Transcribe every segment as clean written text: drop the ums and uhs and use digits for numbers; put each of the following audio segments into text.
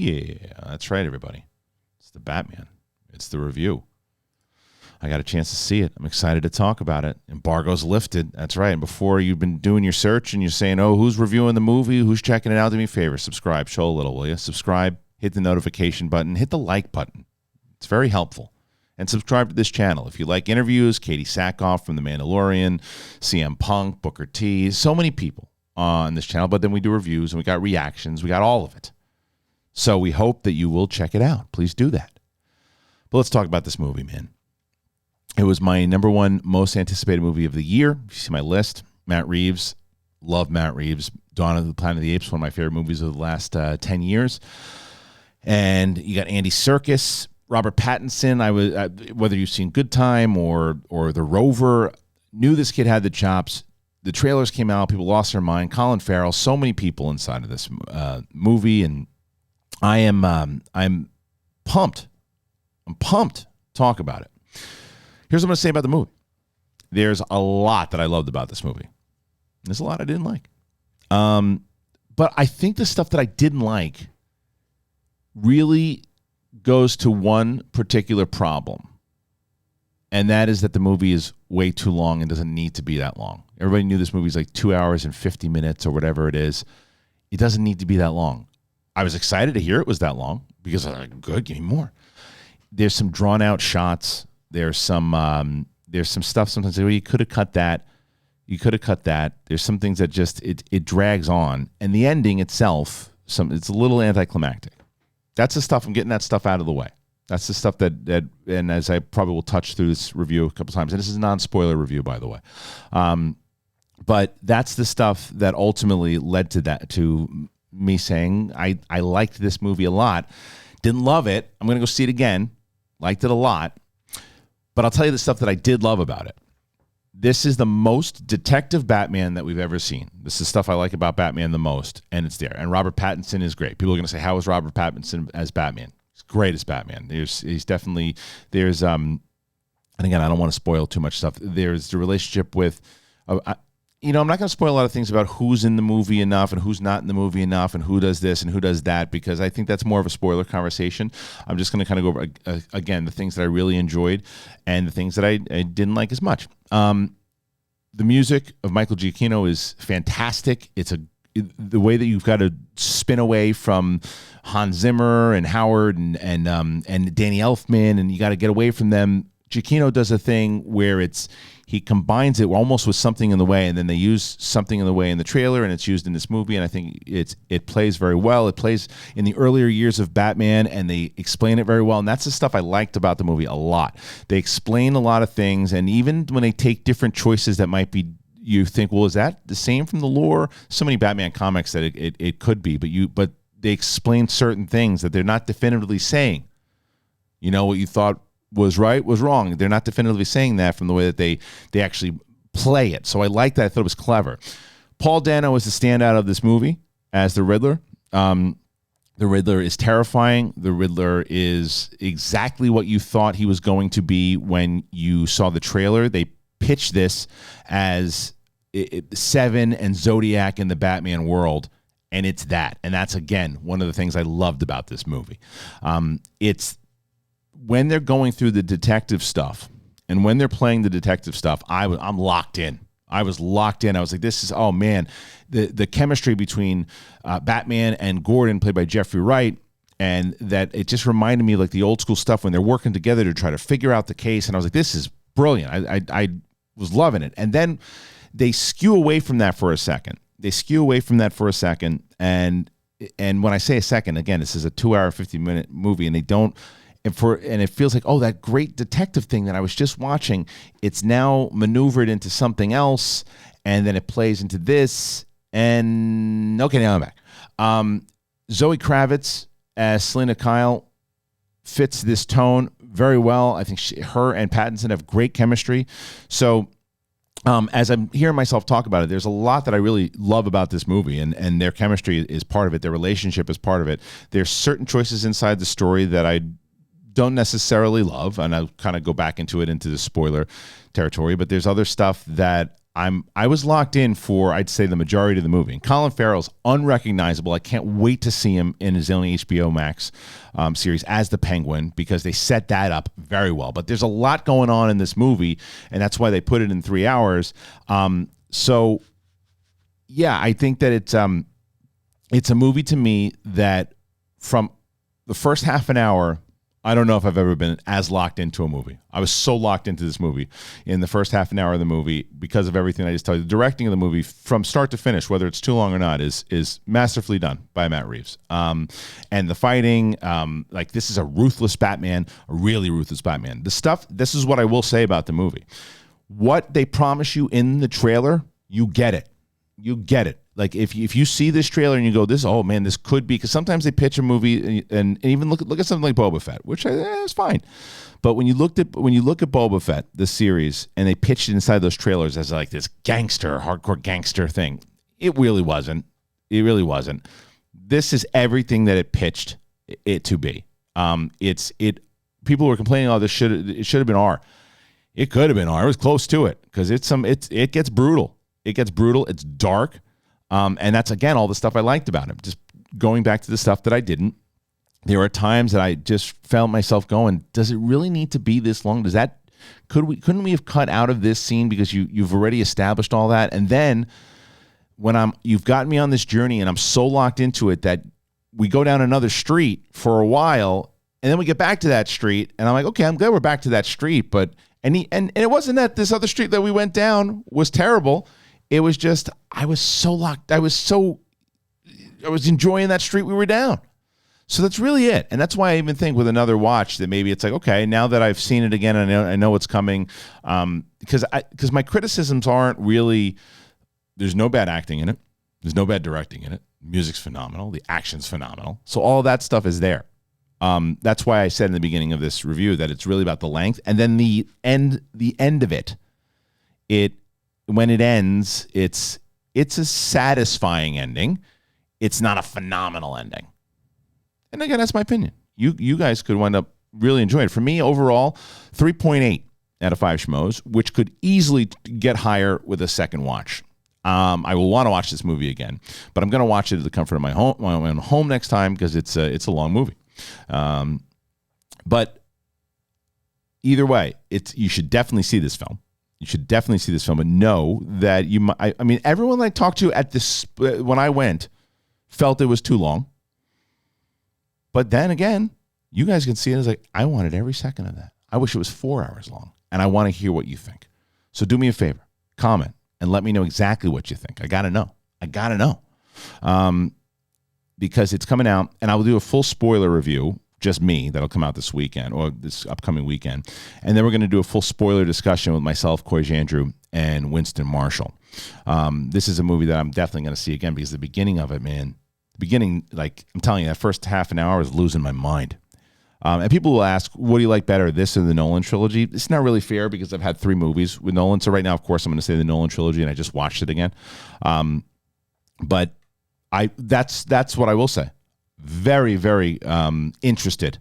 yeah, that's right, everybody. It's the Batman. It's the review. I got a chance to see it. I'm excited to talk about it. Embargo's lifted. That's right. And before you've been doing your search and you're saying, oh, who's reviewing the movie? Who's checking it out? Do me a favor. Subscribe. Show a little, will you? Subscribe. Hit the notification button. Hit the like button. It's very helpful. And subscribe to this channel. If you like interviews, Katie Sackhoff from The Mandalorian, CM Punk, Booker T, so many people on this channel. But then we do reviews and we got reactions. We got all of it. So we hope that you will check it out. Please do that. But let's talk about this movie, man. It was my number one most anticipated movie of the year. If you see my list, Matt Reeves. Love Matt Reeves. Dawn of the Planet of the Apes, one of my favorite movies of the last 10 years. And you got Andy Serkis, Robert Pattinson. Whether you've seen Good Time or The Rover, knew this kid had the chops. The trailers came out. People lost their mind. Collin Farrell. So many people inside of this movie. And I'm pumped. I'm pumped to talk about it. Here's what I'm going to say about the movie. There's a lot that I loved about this movie. There's a lot I didn't like. But I think the stuff that I didn't like really goes to one particular problem. And that is that the movie is way too long and doesn't need to be that long. Everybody knew this movie is like 2 hours and 50 minutes or whatever it is. It doesn't need to be that long. I was excited to hear it was that long because I was like, good, give me more. There's some drawn out shots. There's some stuff sometimes where you could have cut that. You could have cut that. There's some things that just it drags on, and the ending itself, it's a little anticlimactic. That's the stuff. I'm getting that stuff out of the way. That's the stuff that and as I probably will touch through this review a couple times, and this is a non-spoiler review, by the way. But that's the stuff that ultimately led to me saying I liked this movie a lot. Didn't love it. I'm going to go see it again. Liked it a lot. But I'll tell you the stuff that I did love about it. This is the most detective Batman that we've ever seen. This is stuff I like about Batman the most, and it's there. And Robert Pattinson is great. People are going to say, how is Robert Pattinson as Batman? He's great as Batman. He's definitely, and again, I don't want to spoil too much stuff. There's the relationship with, I'm not going to spoil a lot of things about who's in the movie enough and who's not in the movie enough and who does this and who does that, because I think that's more of a spoiler conversation. I'm just going to kind of go over, again, the things that I really enjoyed and the things that I didn't like as much. The music of Michael Giacchino is fantastic. The way that you've got to spin away from Hans Zimmer and Howard and Danny Elfman, and you got to get away from them. Giacchino does a thing where he combines it almost with Something in the Way, and then they use Something in the Way in the trailer, and it's used in this movie, and I think it plays very well. It plays in the earlier years of Batman, and they explain it very well, and that's the stuff I liked about the movie a lot. They explain a lot of things, and even when they take different choices that might be, you think, well, is that the same from the lore? So many Batman comics that it could be, but they explain certain things that they're not definitively saying. You know, what you thought was right was wrong. They're not definitively saying that from the way that they actually play it. So I like that. I thought it was clever. Paul Dano is the standout of this movie as the Riddler. The Riddler is terrifying. The Riddler is exactly what you thought he was going to be when you saw the trailer. They pitched this as Seven and Zodiac in the Batman world, and it's that. And that's, again, one of the things I loved about this movie. It's when they're going through the detective stuff and when they're playing the detective stuff, I'm locked in. I was locked in. I was like, this is, oh man, the chemistry between Batman and Gordon, played by Jeffrey Wright, and that it just reminded me of like the old school stuff when they're working together to try to figure out the case. And I was like, this is brilliant. I was loving it. And then they skew away from that for a second. And when I say a second, again, this is a 2 hour, 50-minute movie, and they don't. And it feels like, oh, that great detective thing that I was just watching, it's now maneuvered into something else, and then it plays into this, and okay, now I'm back. Zoe Kravitz as Selena Kyle fits this tone very well. I think her and Pattinson have great chemistry. So as I'm hearing myself talk about it, there's a lot that I really love about this movie, and their chemistry is part of it. Their relationship is part of it. There's certain choices inside the story that I don't necessarily love, and I'll kind of go back into the spoiler territory, but there's other stuff that I was locked in for, I'd say, the majority of the movie. And Collin Farrell's unrecognizable. I can't wait to see him in his own HBO Max series as the Penguin, because they set that up very well. But there's a lot going on in this movie, and that's why they put it in 3 hours. So, yeah, I think that it's a movie to me that from the first half an hour, I don't know if I've ever been as locked into a movie. I was so locked into this movie in the first half an hour of the movie because of everything I just told you. The directing of the movie from start to finish, whether it's too long or not, is masterfully done by Matt Reeves. And the fighting, like, this is a ruthless Batman, a really ruthless Batman. This is what I will say about the movie. What they promise you in the trailer, you get it. You get it. Like, if you see this trailer and you go, this could be, because sometimes they pitch a movie and even look at something like Boba Fett, which is fine. But when you look at Boba Fett, the series, and they pitched it inside those trailers as like this hardcore gangster thing, it really wasn't. It really wasn't. This is everything that it pitched it to be. People were complaining, it should have been R. It could have been R. It was close to it, because it gets brutal. It gets brutal. It's dark. And that's, again, all the stuff I liked about him. Just going back to the stuff that I didn't. There are times that I just felt myself going, does it really need to be this long? Couldn't we have cut out of this scene, because you've already established all that? And then when you've gotten me on this journey and I'm so locked into it that we go down another street for a while, and then we get back to that street, and I'm like, okay, I'm glad we're back to that street. But and it wasn't that this other street that we went down was terrible. It was just, I was so locked. I was enjoying that street we were down. So that's really it. And that's why I even think with another watch that maybe it's like, okay, now that I've seen it again, I know what's coming. Because my criticisms aren't really, there's no bad acting in it. There's no bad directing in it. Music's phenomenal. The action's phenomenal. So all that stuff is there. That's why I said in the beginning of this review that it's really about the length. And then the end of it, when it ends, it's a satisfying ending. It's not a phenomenal ending. And again, that's my opinion. You guys could wind up really enjoying it. For me, overall, 3.8 out of 5 schmoes, which could easily get higher with a second watch. I will want to watch this movie again, but I'm going to watch it at the comfort of my home when I'm home next time, because it's a long movie. But either way, you should definitely see this film. You should definitely see this film, and know that I mean, everyone I talked to at this when I went felt it was too long. But then again, you guys can see it as like, I wanted every second of that. I wish it was 4 hours long, and I want to hear what you think. So do me a favor, comment, and let me know exactly what you think. I got to know. Because it's coming out, and I will do a full spoiler review, just me, that'll come out this weekend or this upcoming weekend. And then we're going to do a full spoiler discussion with myself, Coy Jandrew, and Winston Marshall. This is a movie that I'm definitely going to see again, because the beginning of it, man, like I'm telling you, that first half an hour was losing my mind. And people will ask, what do you like better, this or the Nolan trilogy? It's not really fair, because I've had 3 movies with Nolan. So right now, of course, I'm going to say the Nolan trilogy, and I just watched it again. But that's what I will say. Very, very interested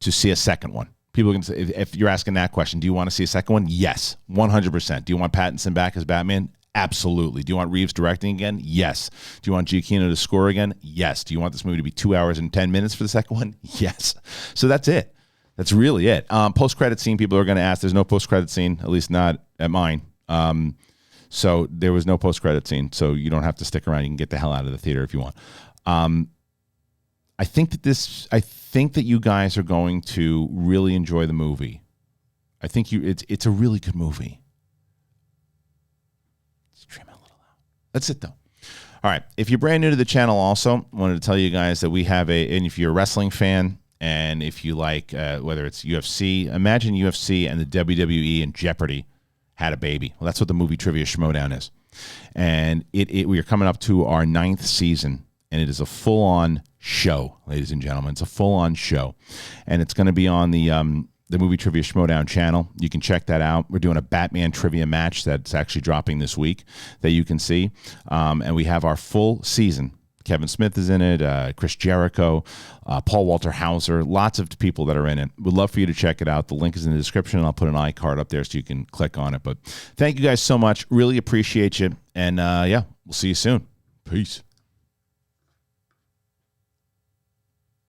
to see a second one. People can say, if you're asking that question, do you want to see a second one? Yes, 100%. Do you want Pattinson back as Batman? Absolutely. Do you want Reeves directing again? Yes. Do you want Giacchino to score again? Yes. Do you want this movie to be 2 hours and 10 minutes for the second one? Yes. So that's it. That's really it. Post-credit scene, people are going to ask. There's no post-credit scene, at least not at mine. So there was no post-credit scene, so you don't have to stick around. You can get the hell out of the theater if you want. I think that you guys are going to really enjoy the movie. I think it's a really good movie. Let's trim it a little out. That's it, though. All right. If you're brand new to the channel, also wanted to tell you guys that we have and if you're a wrestling fan, and if you like whether it's UFC, imagine UFC and the WWE and Jeopardy had a baby. Well, that's what the movie Trivia Schmoedown is. And we are coming up to our 9th season, and it is a full-on show, ladies and gentlemen. It's a full-on show. And it's going to be on the movie Trivia Schmoedown channel. You can check that out. We're doing a Batman trivia match that's actually dropping this week that you can see. And we have our full season. Kevin Smith is in it. Chris Jericho, Paul Walter Hauser, lots of people that are in it. Would love for you to check it out. The link is in the description. I'll put an iCard up there so you can click on it. But thank you guys so much. Really appreciate you. And yeah, we'll see you soon. Peace.